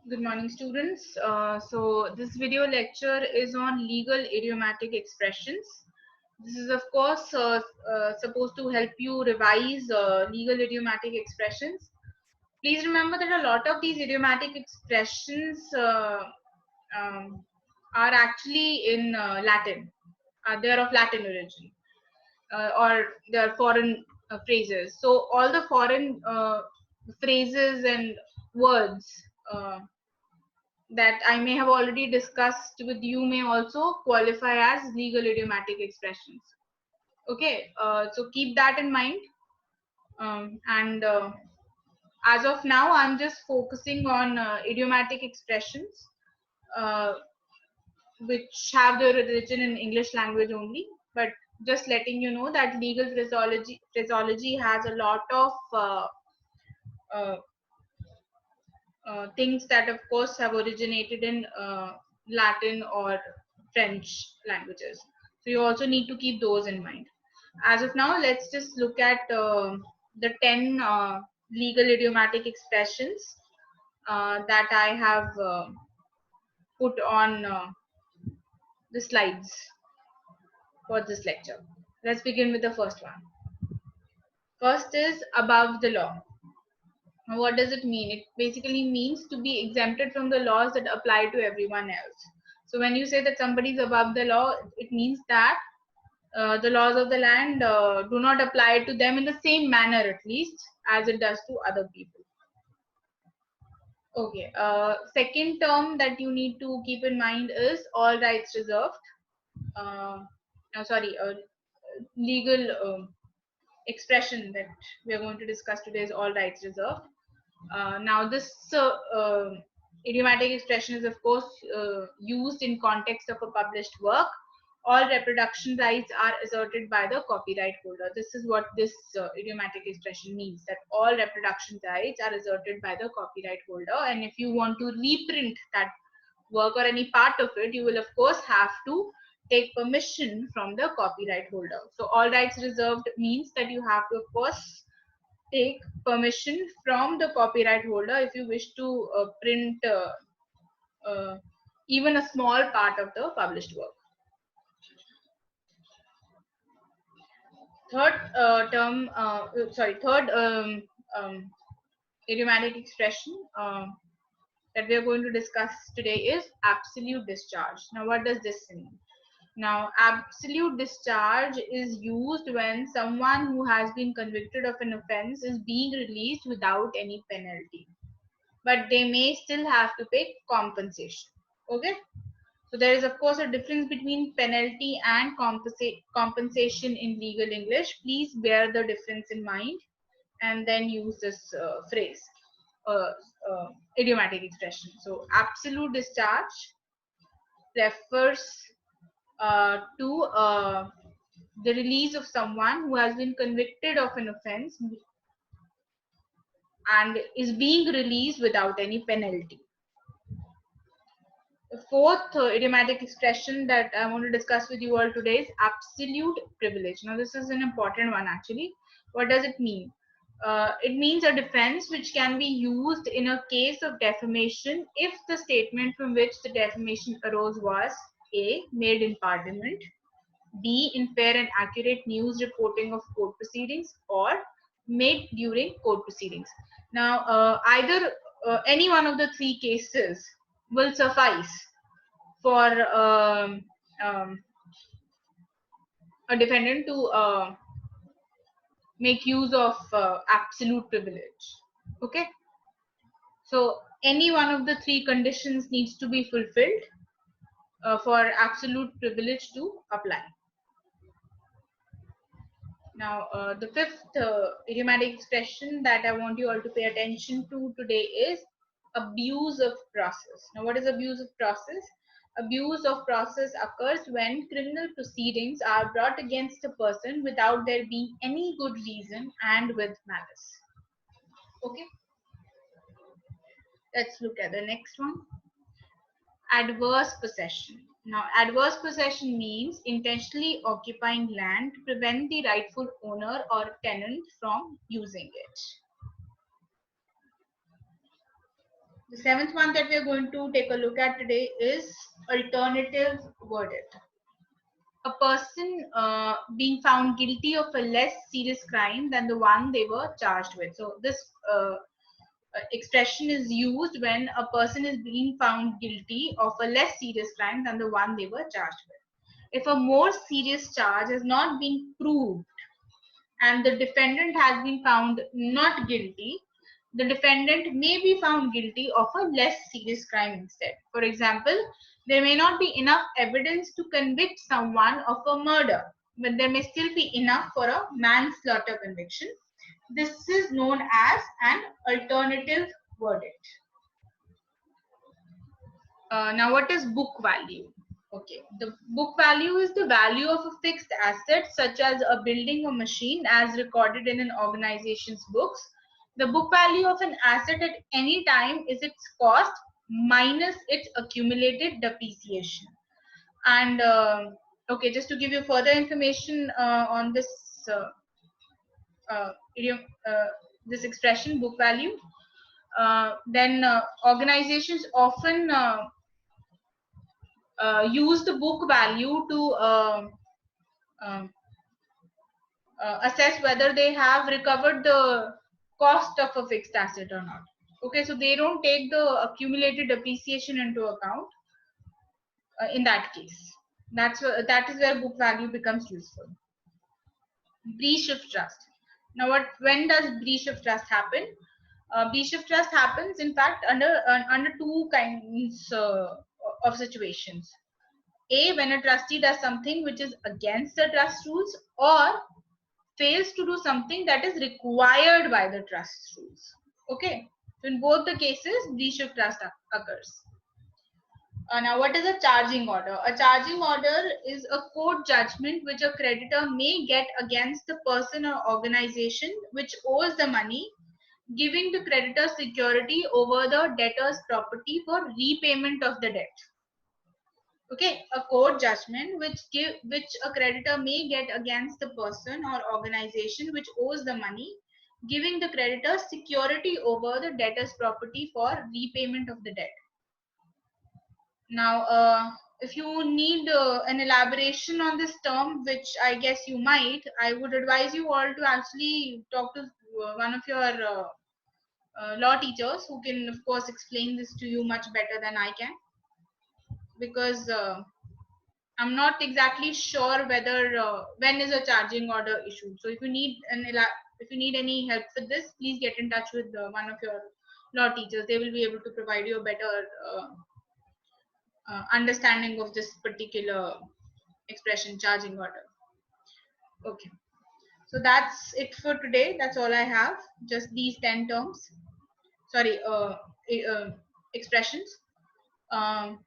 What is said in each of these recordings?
Good morning, students. So this video lecture is on legal idiomatic expressions. This is, of course, supposed to help you revise legal idiomatic expressions. Please remember that a lot of these idiomatic expressions um, are actually in Latin. They are of Latin origin, or they are foreign phrases. So all the foreign phrases and words that I may have already discussed with you may also qualify as legal idiomatic expressions. Okay, so keep that in mind. And as of now, I'm just focusing on idiomatic expressions uh, which have their origin in English language only. But just letting you know that legal phraseology has a lot of uh, things that of course have originated in Latin or French languages. So you also need to keep those in mind. As of now, let's just look at the 10 legal idiomatic expressions that I have put on the slides for this lecture. Let's begin with the first one. First is above the law. Now, what does it mean? It basically means to be exempted from the laws that apply to everyone else. So when you say that somebody is above the law, it means that the laws of the land do not apply to them in the same manner, at least, as it does to other people. Okay. Second term that you need to keep in mind is all rights reserved. Sorry, legal expression that we are going to discuss today is all rights reserved. Now, this idiomatic expression is, of course, used in context of a published work. All reproduction rights are asserted by the copyright holder. This is what this idiomatic expression means, that all reproduction rights are asserted by the copyright holder. And if you want to reprint that work or any part of it, you will, of course, have to take permission from the copyright holder. So, all rights reserved means that you have to, of course, take permission from the copyright holder if you wish to print uh, even a small part of the published work. Third um, idiomatic expression that we are going to discuss today is absolute discharge. Now, what does this mean? Now, absolute discharge is used when someone who has been convicted of an offense is being released without any penalty, but they may still have to pay compensation. Okay. So there is, of course, a difference between penalty and compensation in legal English. Please bear the difference in mind and then use this phrase, uh, idiomatic expression. So absolute discharge refers to the release of someone who has been convicted of an offense and is being released without any penalty. The fourth idiomatic expression that I want to discuss with you all today is absolute privilege. Now, this is an important one actually. What does it mean? It means a defense which can be used in a case of defamation if the statement from which the defamation arose was A. Made in Parliament, B. In fair and accurate news reporting of court proceedings, or made during court proceedings. Now, either any one of the three cases will suffice for a defendant to make use of absolute privilege. Okay, so any one of the three conditions needs to be fulfilled for absolute privilege to apply. Now, the fifth idiomatic expression that I want you all to pay attention to today is abuse of process. Now, what is abuse of process? Abuse of process occurs when criminal proceedings are brought against a person without there being any good reason and with malice. Okay, let's look at the next one. Adverse possession. Now, adverse possession means intentionally occupying land to prevent the rightful owner or tenant from using it. The seventh one that we are going to take a look at today is alternative verdict. A person being found guilty of a less serious crime than the one they were charged with. So this expression is used when a person is being found guilty of a less serious crime than the one they were charged with. If a more serious charge has not been proved and the defendant has been found not guilty, the defendant may be found guilty of a less serious crime instead. For example, there may not be enough evidence to convict someone of a murder, but there may still be enough for a manslaughter conviction. This is known as an alternative verdict. Now, what is book value? Okay, the book value is the value of a fixed asset such as a building or machine as recorded in an organization's books. The book value of an asset at any time is its cost minus its accumulated depreciation. And okay, just to give you further information on this idiom, this expression, book value, then organizations often use the book value to um, assess whether they have recovered the cost of a fixed asset or not. Okay, so they don't take the accumulated depreciation into account in that case. That is where book value becomes useful. Breach of trust. Now, when does breach of trust happen? Breach of trust happens, in fact, under two kinds of situations. A, when a trustee does something which is against the trust rules, or fails to do something that is required by the trust rules. Okay, so in both the cases, breach of trust occurs. Now, what is a charging order? A charging order is a court judgment which a creditor may get against the person or organization which owes the money, giving the creditor security over the debtor's property for repayment of the debt. Okay, a court judgment which a creditor may get against the person or organization which owes the money, giving the creditor security over the debtor's property for repayment of the debt. Now, if you need an elaboration on this term, which I guess you might, I would advise you all to actually talk to one of your law teachers who can, of course, explain this to you much better than I can, because I'm not exactly sure whether when is a charging order issued. So if you need any help with this, please get in touch with one of your law teachers. They will be able to provide you a better understanding of this particular expression, charging order. Okay, so that's it for today. That's all I have. Just these 10 terms. Sorry, expressions. Um,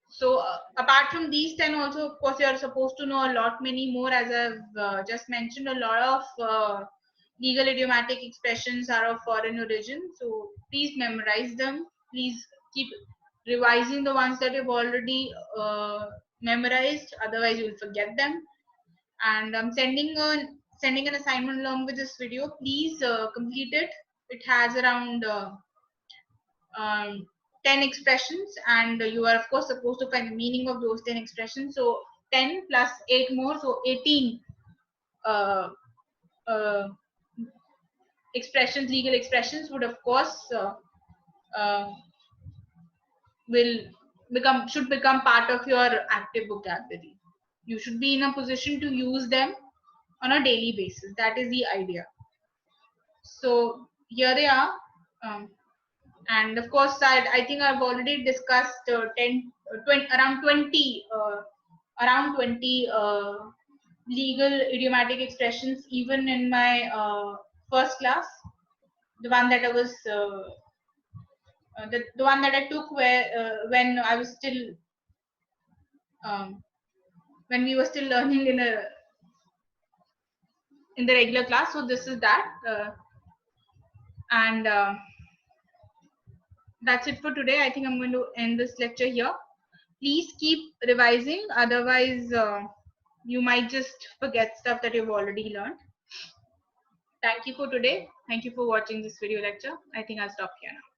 so apart from these 10 also, of course, you are supposed to know a lot many more. As I've just mentioned, a lot of legal idiomatic expressions are of foreign origin. So please memorize them. Please keep revising the ones that you've already memorized. Otherwise, you'll forget them. And I'm sending an assignment along with this video. Please complete it. It has around um, 10 expressions, and you are of course supposed to find the meaning of those 10 expressions. So 10 plus 8 more, so 18 uh, uh, expressions, legal expressions would of course uh, should become part of your active vocabulary. You should be in a position to use them on a daily basis. That is the idea. So here they are. And of course, I think I've already discussed 10, 20, around 20 legal idiomatic expressions even in my first class, the one that I was the one that I took where when I was still um, when we were still learning in the regular class. So this is that, and that's it for today. I think I'm going to end this lecture here. Please keep revising, otherwise you might just forget stuff that you've already learned. Thank you for today. Thank you for watching this video lecture. I think I'll stop here now.